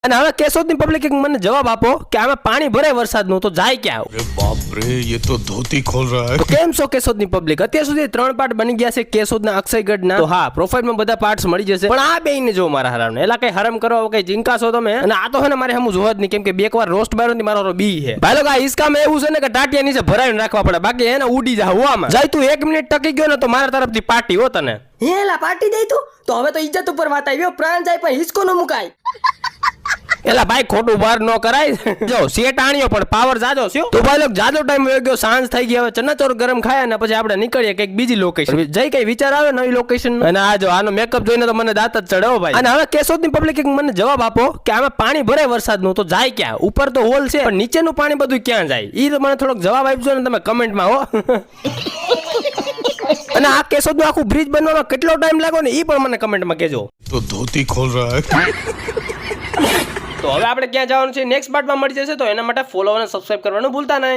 અને હવે કેશોદની પબ્લિક મને જવાબ આપો કે આમાં પાણી ભરાય વરસાદનું તો જાય ક્યાં? अरे बाप रे ये तो धोती खोल रहा है। તો કેમ છો કેશોદની પબ્લિક? અત્યાર સુધી 3 પાર્ટ બની ગયા છે કેશોદના અક્ષયગઢના. તો હા, પ્રોફાઇલમાં બધા પાર્ટ્સ મળી જશે. પણ આ બેયને જો મારા હરામને એલા કઈ હરમ કરો કઈ ચિંકા છો તમે. અને આ તો હે ને મારે હમું જોવા જ નહીં, કેમ કે બે એકવાર રોસ્ટ બારો ની મારો બી છે ભાઈ. લોકો આ હિસકામાં એવું છે ને કે ટાટિયા નીચે ભરાઈને રાખવા પડે, બાકી એને ઉડી જા હવામાં. જાય તું 1 મિનિટ ટકી ગયો ને તો મારા તરફથી પાર્ટી હો તને. હેલા પાર્ટી દઈ તું તો હવે તો ઇજ્જત ઉપર વાત આવ્યો, પ્રાણ જાય પણ હિસકો ન મુકાય. એલા ભાઈ ખોટું બહાર ન કરાય. જો સેટ આણ્યો પણ પાવર જાજો છે તો ભાઈ લોક જાજો ટાઈમ વયો ગયો, સાંજ થઈ ગઈ, હવે ચનાચોર ગરમ ખાયા ને પછી આપણે નીકળીએ કઈક બીજી લોકેશન. જઈ કઈ વિચાર આવે નવી લોકેશન? અને આ જો આનો મેકઅપ જોઈને તો મને દાંત જ ચડે હો ભાઈ. અને હવે કેશોદની પબ્લિક મને જવાબ આપો કે આમાં પાણી ભરાય વરસાદનું તો જાય ક્યાં? ઉપર તો હોલ છે પણ નીચેનું પાણી બધું ક્યાં જાય? ઈ તો મને થોડોક જવાબ આપજો ને તમે કમેન્ટમાં હો. અને આ કેશોદનું આખું બ્રિજ બનવામાં કેટલો ટાઈમ લાગ્યો ને ઈ પણ મને કમેન્ટમાં કહેજો. तो धोती खोल रहा है। તો હવે આપણે ક્યાં જવાનું છે નેક્સ્ટ પાર્ટમાં મળી જશે, તો એના માટે ફોલો અને સબસ્ક્રાઇબ કરવાનું ભૂલતા નહીં.